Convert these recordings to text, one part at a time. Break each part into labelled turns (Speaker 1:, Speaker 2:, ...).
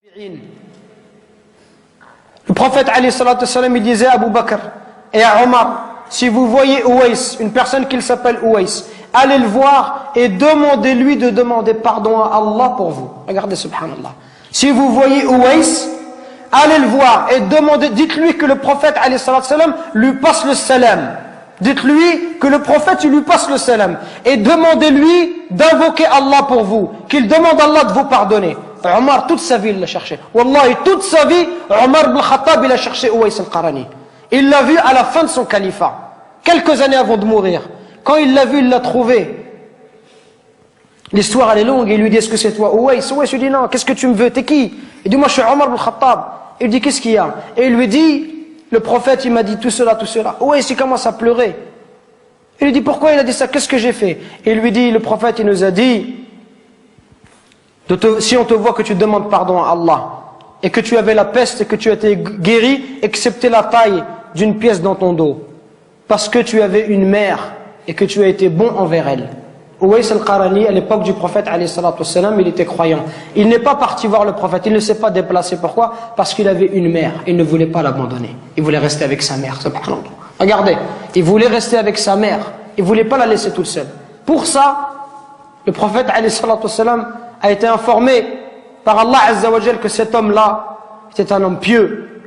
Speaker 1: Le prophète alayhi salatu wassalam, il disait à Abu Bakr et à Omar, si vous voyez Ouais, une personne qui s'appelle Ouais, allez le voir et demandez-lui de demander pardon à Allah pour vous. Regardez, subhanallah. Si vous voyez Ouais, allez le voir et demandez, dites-lui que le prophète alayhi salatu wassalam lui passe le salam. Dites-lui que le prophète lui passe le salam. Et demandez-lui d'invoquer Allah pour vous. Qu'il demande à Allah de vous pardonner. Omar, toute sa vie, il l'a cherché. Wallahi, toute sa vie, Omar ibn Khattab, il a cherché Ouais al-Qarani. Il l'a vu à la fin de son califat. Quelques années avant de mourir. Quand il l'a vu, il l'a trouvé. L'histoire, elle est longue. Il lui dit, est-ce que c'est toi, Ouais? Ouais lui dit, non, qu'est-ce que tu me veux? T'es qui? Il dit, moi, je suis Omar ibn Khattab. Il dit, qu'est-ce qu'il y a? Et il lui dit, le prophète, il m'a dit tout cela, tout cela. Ouais, il commence à pleurer. Il lui dit, pourquoi il a dit ça? Qu'est-ce que j'ai fait? Et il lui dit, le prophète, il nous a dit, si on te voit que tu demandes pardon à Allah, et que tu avais la peste et que tu as été guéri, excepté la taille d'une pièce dans ton dos, parce que tu avais une mère, et que tu as été bon envers elle. Ouais al-Qarani, à l'époque du prophète, alayhi salatu wassalam, il était croyant. Il n'est pas parti voir le prophète, il ne s'est pas déplacé. Pourquoi? Parce qu'il avait une mère, il ne voulait pas l'abandonner. Il voulait rester avec sa mère, subhanallah. Regardez, il voulait rester avec sa mère, il ne voulait pas la laisser toute seule. Pour ça, le prophète, alayhi salatu wassalam, a été informé par Allah Azza wa Jal que cet homme-là était un homme pieux.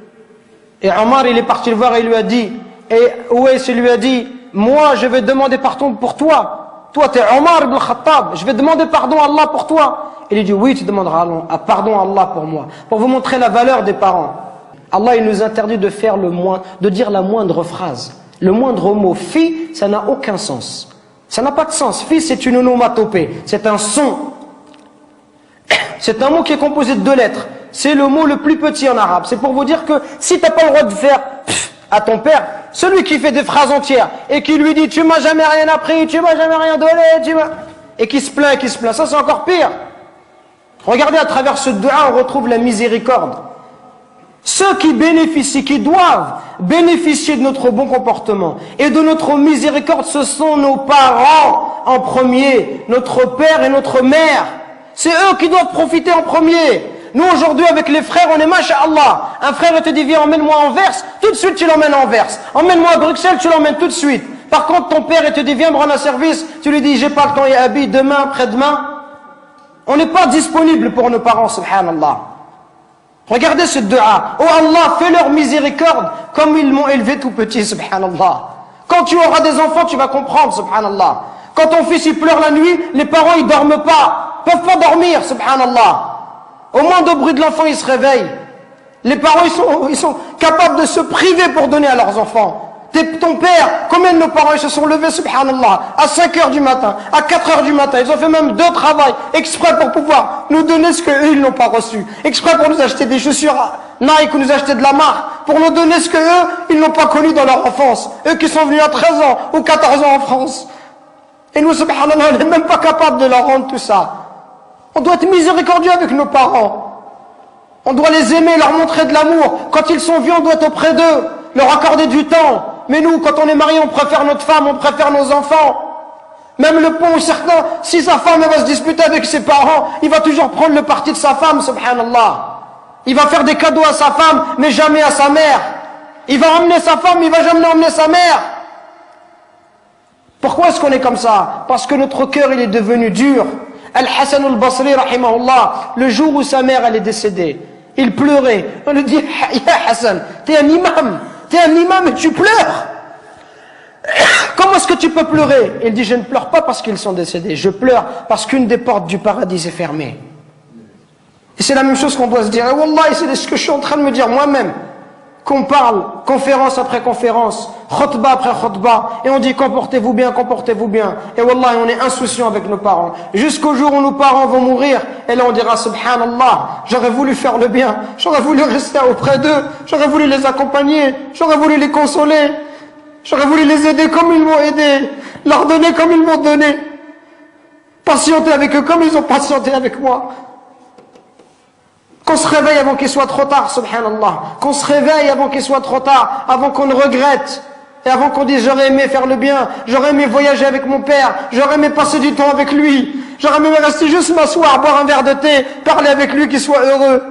Speaker 1: Et Omar, il est parti le voir et il lui a dit, et Ouais lui a dit, moi je vais demander pardon pour toi. Toi tu es Omar ibn Khattab, je vais demander pardon à Allah pour toi. Il lui dit, oui, tu demanderas pardon à Allah pour moi. Pour vous montrer la valeur des parents. Allah, il nous interdit de faire de dire la moindre phrase. Le moindre mot. Fi, ça n'a aucun sens. Ça n'a pas de sens. Fi, c'est une onomatopée. C'est un son. C'est un mot qui est composé de 2 lettres. C'est le mot le plus petit en arabe. C'est pour vous dire que si tu n'as pas le droit de faire à ton père, celui qui fait des phrases entières et qui lui dit tu m'as jamais rien appris, tu m'as jamais rien donné, et qui se plaint, ça c'est encore pire. Regardez, à travers ce dua, on retrouve la miséricorde. Ceux qui bénéficient, qui doivent bénéficier de notre bon comportement et de notre miséricorde, ce sont nos parents en premier, notre père et notre mère. C'est eux qui doivent profiter en premier. Nous aujourd'hui avec les frères, on est masha'Allah. Un frère te dit viens emmène-moi à Anvers, tout de suite tu l'emmènes à Anvers. Emmène-moi à Bruxelles, tu l'emmènes tout de suite. Par contre ton père te dit viens me rendre un service, tu lui dis j'ai pas le temps, ya abi, demain, après-demain. On n'est pas disponible pour nos parents, subhanallah. Regardez ce dua. Oh Allah, fais leur miséricorde comme ils m'ont élevé tout petit, subhanallah. Quand tu auras des enfants, tu vas comprendre, subhanallah. Quand ton fils il pleure la nuit, les parents ils dorment pas. Peuvent pas dormir, subhanallah. Au moindre bruit de l'enfant, il se réveille. Les parents, ils sont capables de se priver pour donner à leurs enfants. Ton père, combien de nos parents, ils se sont levés, subhanallah, à 5 heures du matin, à 4 heures du matin. Ils ont fait même 2 travails, exprès pour pouvoir nous donner ce qu'eux, ils n'ont pas reçu. Exprès pour nous acheter des chaussures Nike ou nous acheter de la marque. Pour nous donner ce qu'eux, ils n'ont pas connu dans leur enfance. Eux qui sont venus à 13 ans ou 14 ans en France. Et nous, subhanallah, on n'est même pas capable de leur rendre tout ça. On doit être miséricordieux avec nos parents. On doit les aimer, leur montrer de l'amour. Quand ils sont vieux, on doit être auprès d'eux, leur accorder du temps. Mais nous, quand on est marié, on préfère notre femme, on préfère nos enfants. Même le pont, certains, si sa femme va se disputer avec ses parents, il va toujours prendre le parti de sa femme, subhanallah. Il va faire des cadeaux à sa femme, mais jamais à sa mère. Il va emmener sa femme, il va jamais emmener sa mère. Pourquoi est-ce qu'on est comme ça? Parce que notre cœur, il est devenu dur. Al-Hassan al-Basri, rahimahullah, le jour où sa mère, elle est décédée, il pleurait. On lui dit, ya Hassan, t'es un imam et tu pleures. Comment est-ce que tu peux pleurer? Il dit, je ne pleure pas parce qu'ils sont décédés, je pleure parce qu'une des portes du paradis s'est fermée. Et c'est la même chose qu'on doit se dire. Et Wallah, c'est ce que je suis en train de me dire moi-même. Qu'on parle, conférence après conférence, khutbah après khutbah, et on dit comportez-vous bien, comportez-vous bien. Et wallah, on est insouciant avec nos parents. Jusqu'au jour où nos parents vont mourir, et là on dira subhanallah, j'aurais voulu faire le bien, j'aurais voulu rester auprès d'eux, j'aurais voulu les accompagner, j'aurais voulu les consoler, j'aurais voulu les aider comme ils m'ont aidé, leur donner comme ils m'ont donné, patienter avec eux comme ils ont patienté avec moi. Qu'on se réveille avant qu'il soit trop tard, subhanallah. Qu'on se réveille avant qu'il soit trop tard, avant qu'on ne regrette. Et avant qu'on dise j'aurais aimé faire le bien, j'aurais aimé voyager avec mon père, j'aurais aimé passer du temps avec lui, j'aurais aimé rester juste m'asseoir, boire un verre de thé, parler avec lui, qu'il soit heureux.